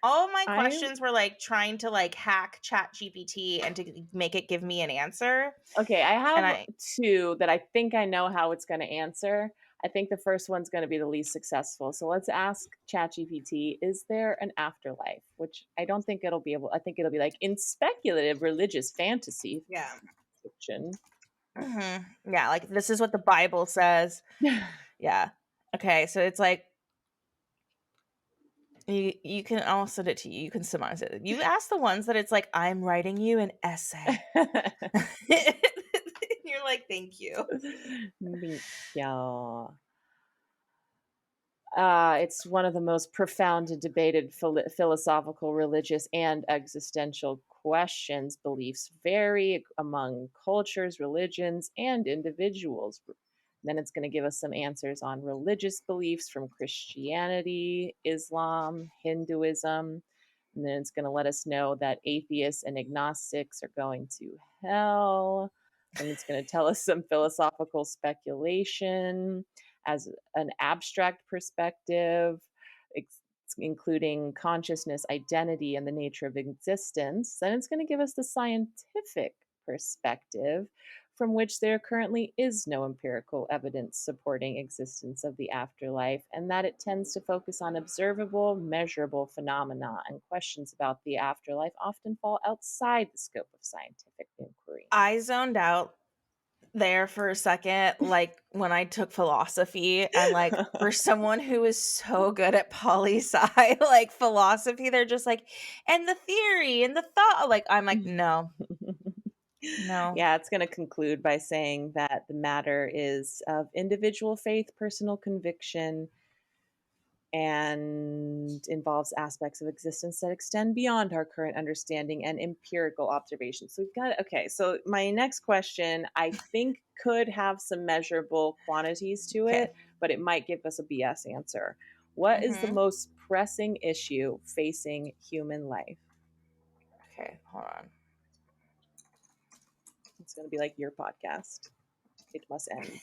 all of my I questions were like trying to like hack ChatGPT and to make it give me an answer. Okay, I And have I two that I think I know how it's going to answer. I think the first one's going to be the least successful. So let's ask ChatGPT, is there an afterlife? Which I don't think it'll be able, I think it'll be like in speculative religious fantasy yeah. fiction. Yeah, like this is what the Bible says. Yeah. Okay, so it's like you can I'll send it to you. You can summarize it. You ask the ones that it's like I'm writing you an essay. You're like, thank you. Yeah. It's one of the most profound and debated philosophical, religious, and existential questions. Beliefs vary among cultures, religions, and individuals. Then it's going to give us some answers on religious beliefs from Christianity, Islam, Hinduism. And then it's going to let us know that atheists and agnostics are going to hell. And it's going to tell us some philosophical speculation as an abstract perspective, including consciousness, identity, and the nature of existence. Then it's going to give us the scientific perspective, from which there currently is no empirical evidence supporting existence of the afterlife, and that it tends to focus on observable, measurable phenomena, and questions about the afterlife often fall outside the scope of scientific inquiry. I zoned out there for a second, like when I took philosophy, and like for someone who is so good at poli sci, like philosophy, they're just like, and the theory and the thought, like I'm like, no, no. Yeah, it's going to conclude by saying that the matter is of individual faith, personal conviction, and involves aspects of existence that extend beyond our current understanding and empirical observation. So we've got, okay, so my next question, I think, could have some measurable quantities to Okay. it, but it might give us a BS answer. What is the most pressing issue facing human life? Okay, hold on. It's going to be like your podcast. It must end.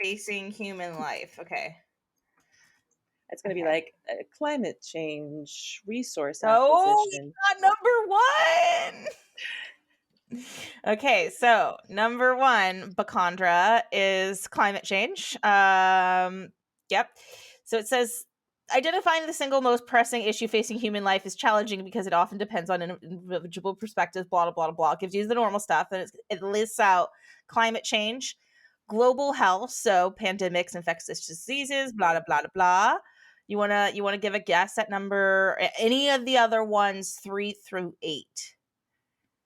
Facing human life. Okay. It's going to be Okay. like climate change, resource Oh, we acquisition. got number one. Okay, so number one, Bacandra, is climate change. Yep. So it says identifying the single most pressing issue facing human life is challenging because it often depends on individual perspectives. Blah blah blah blah. It gives you the normal stuff, and it lists out climate change, global health, so pandemics, infectious diseases, blah blah blah blah. You wanna give a guess at number any of the other ones 3 through 8?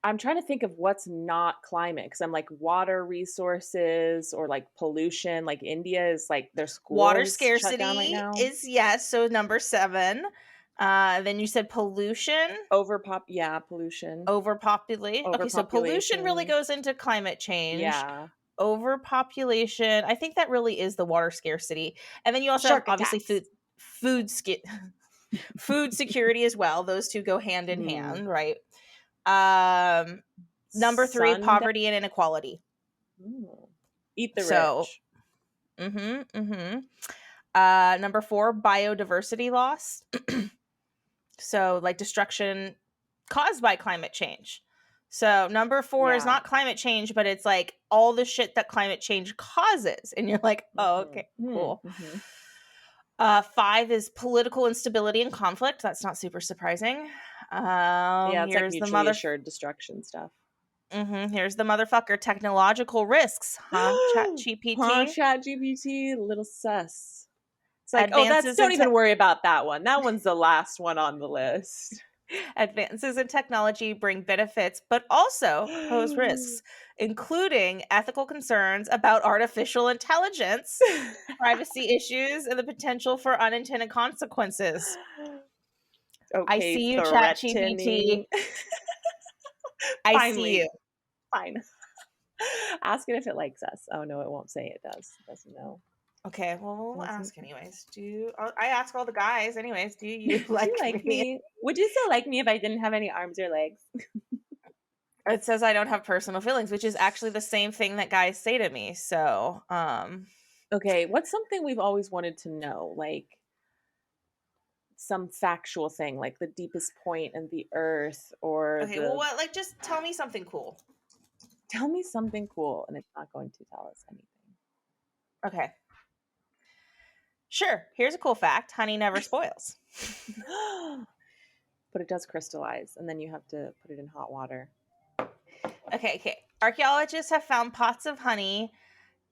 I'm trying to think of what's not climate, because I'm like water resources or like pollution. Like India is like their Water schools shut down right scarcity now. is yes, so number 7. Then you said pollution, Yeah, pollution, overpopulation. Okay, so pollution really overpopulation. goes into climate change. Yeah, Overpopulation, I think that really is the water scarcity. And then you also have shark obviously attacks. food sk- food security as well. Those two go hand in Mm. hand, right? Um Number 3, Sun. poverty and inequality. Mm. Eat the So, rich. mhm, mhm. Number 4, biodiversity loss. So, like destruction caused by climate change. So, number 4 is Yeah. not climate change, but it's like all the shit that climate change causes. And you're like, oh, okay, cool. Mm-hmm. 5 is political instability and conflict. That's not super surprising. Yeah, it's like Here's the mutually assured destruction stuff. here's the motherfucker technological risks, huh? Chat Huh, GPT. ChatGPT, little sus. It's like, oh, Advances in don't even worry about that one. That one's the last one on the list. Advances in technology bring benefits, but also pose risks, including ethical concerns about artificial intelligence, privacy issues, and the potential for unintended consequences. I Okay, see you, ChatGPT. threatening. I see Finally, you. fine. Ask it if it likes us. Oh no, it won't say it does. It doesn't know. Okay, well, we'll Doesn't. ask anyways. I ask all the guys anyways? Do you Do you like like me? me? Would you still like me if I didn't have any arms or legs? It says I don't have personal feelings, which is actually the same thing that guys say to me. So, Okay, what's something we've always wanted to know? Like some factual thing, like the deepest point in the earth, or okay, well, the. what? Like, just tell me something cool. Tell me something cool, and it's not going to tell us anything. Okay. Sure. Here's a cool fact: honey never spoils. But it does crystallize, and then you have to put it in hot water. Okay. Archaeologists have found pots of honey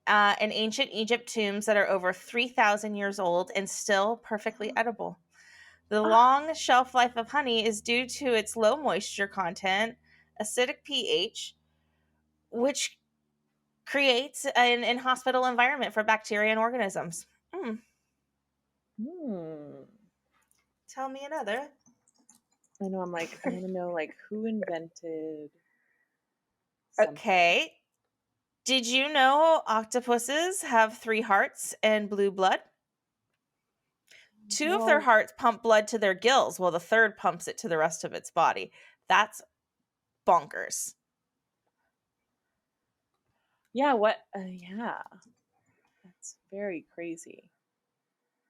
in ancient Egypt tombs that are over 3,000 years old and still perfectly edible. The long shelf life of honey is due to its low moisture content, acidic pH, which creates an inhospitable environment for bacteria and organisms. Hmm. Tell me another. I know. I'm like, I want to know, like, who invented something. Okay. Did you know octopuses have 3 hearts and blue blood? 2 of their Well, hearts pump blood to their gills, while the third pumps it to the rest of its body. That's bonkers. yeah. What? Yeah, that's very crazy.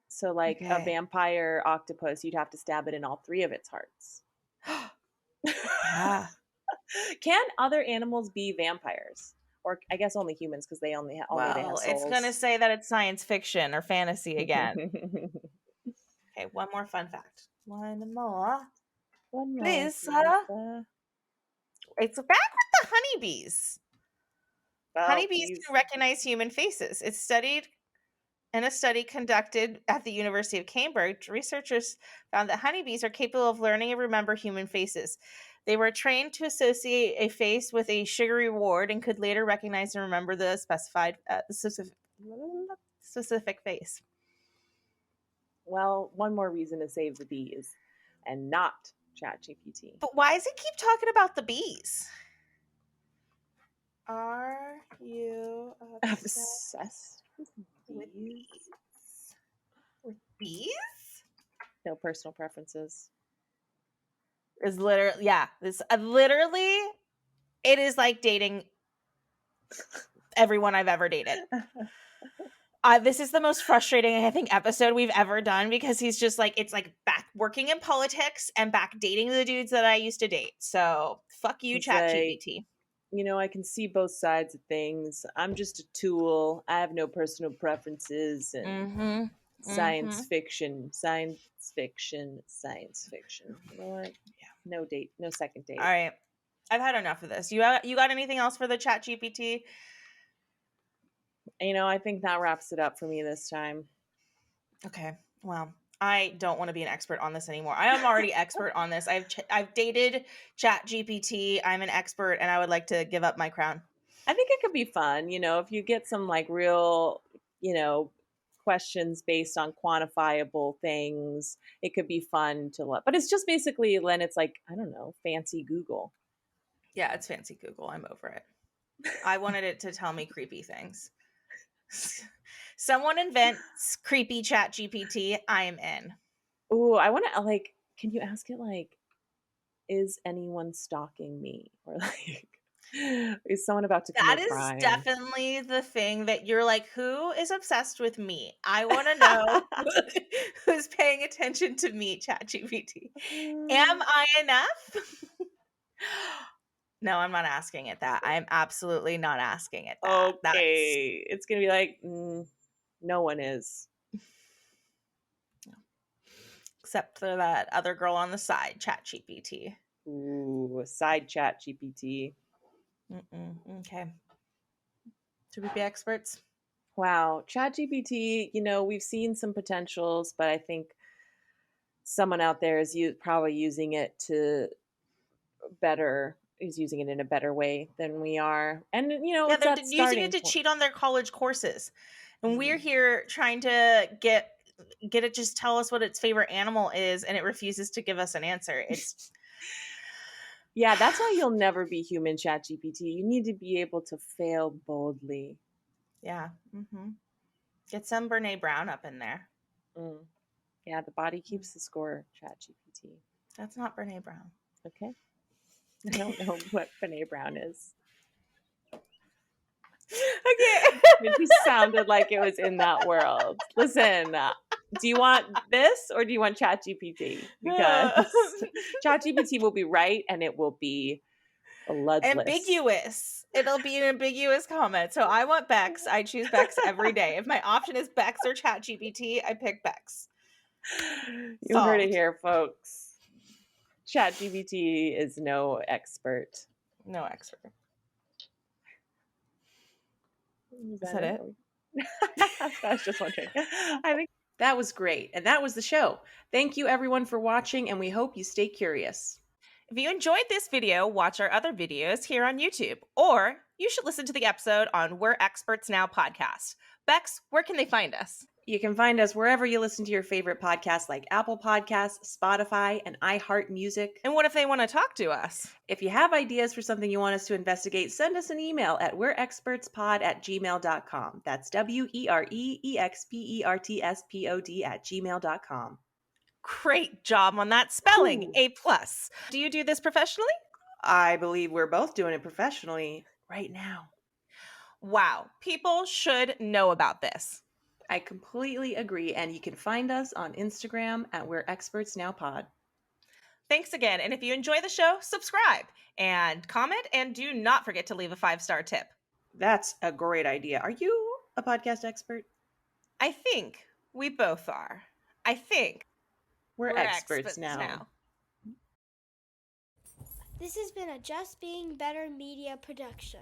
So, like a Okay. vampire octopus, you'd have to stab it in all 3 of its hearts. Yeah. Can other animals be vampires? Or I guess only humans, because only they have Well, it's going to souls. say that it's science fiction or fantasy again. Okay, one more fun fact. One more. One more, Please, sir. please. It's back with the honeybees. Oh, Honeybees please. can recognize human faces. It's studied in a study conducted at the University of Cambridge. Researchers found that honeybees are capable of learning and remember human faces. They were trained to associate a face with a sugary reward and could later recognize and remember the specific face. Well, one more reason to save the bees and not ChatGPT. But why does it keep talking about the bees? Are you obsessed Obsessed with with bees? bees? With bees? No personal preferences. Is literally this literally it is like dating everyone I've ever dated. This is the most frustrating, I think, episode we've ever done because he's just like, it's like back working in politics and back dating the dudes that I used to date. So fuck you, He's like, ChatGPT. I can see both sides of things. I'm just a tool. I have no personal preferences. And science fiction. You know what? Yeah. No second date. All right. I've had enough of this. You got anything else for the ChatGPT? I think that wraps it up for me this time. Okay. Well, I don't want to be an expert on this anymore. I am already expert on this. I've dated ChatGPT. I'm an expert, and I would like to give up my crown. I think it could be fun, if you get some like real, questions based on quantifiable things. It could be fun to look, but it's just basically then it's like, I don't know, fancy Google. Yeah, it's fancy Google. I'm over it. I wanted it to tell me creepy things. Someone invents creepy ChatGPT. I am in. Ooh, I want to like, can you ask it like, is anyone stalking me? Or like, is someone about to That commit is crime? definitely the thing that you're like, who is obsessed with me? I want to know who's paying attention to me, ChatGPT. Am I enough? No, I'm not asking it that. I'm absolutely not asking it that. Okay. It's going to be like, no one is. Except for that other girl on the side, ChatGPT. Ooh, side chat GPT. Okay. Should we be experts? Wow. ChatGPT, we've seen some potentials, but I think someone out there is probably using it is using it in a better way than we are. And, Yeah, it's they're that using it starting to point. cheat on their college courses. And we're here trying to get it just tell us what its favorite animal is, and it refuses to give us an answer. It's Yeah, that's why you'll never be human, ChatGPT. You need to be able to fail boldly. yeah. Get some Brene Brown up in there. Yeah, the body keeps the score, ChatGPT. That's not Brene Brown. Okay. I don't know what Brene Brown is. Okay. It just sounded like it was in that world. Listen, do you want this or do you want ChatGPT? Because ChatGPT will be right and it will be bloodless. Ambiguous. It'll be an ambiguous comment. So I want Bex. I choose Bex every day. If my option is Bex or ChatGPT, I pick Bex. You heard it here, folks. ChatGPT is no expert. No expert. Is that it? I was just wondering. I think that was great. And that was the show. Thank you everyone for watching, and we hope you stay curious. If you enjoyed this video, watch our other videos here on YouTube, or you should listen to the episode on We're Experts Now podcast. Bex, where can they find us? You can find us wherever you listen to your favorite podcasts like Apple Podcasts, Spotify, and iHeartMusic. And what if they want to talk to us? If you have ideas for something you want us to investigate, send us an email at we'reexpertspod@gmail.com. That's wereexpertspod@gmail.com. Great job on that spelling. Ooh. A+. Do you do this professionally? I believe we're both doing it professionally right now. Wow. People should know about this. I completely agree. And you can find us on Instagram at We're Experts Now Pod. Thanks again. And if you enjoy the show, subscribe and comment, and do not forget to leave a 5-star tip. That's a great idea. Are you a podcast expert? I think we both are. I think we're experts now. This has been a Just Being Better Media production.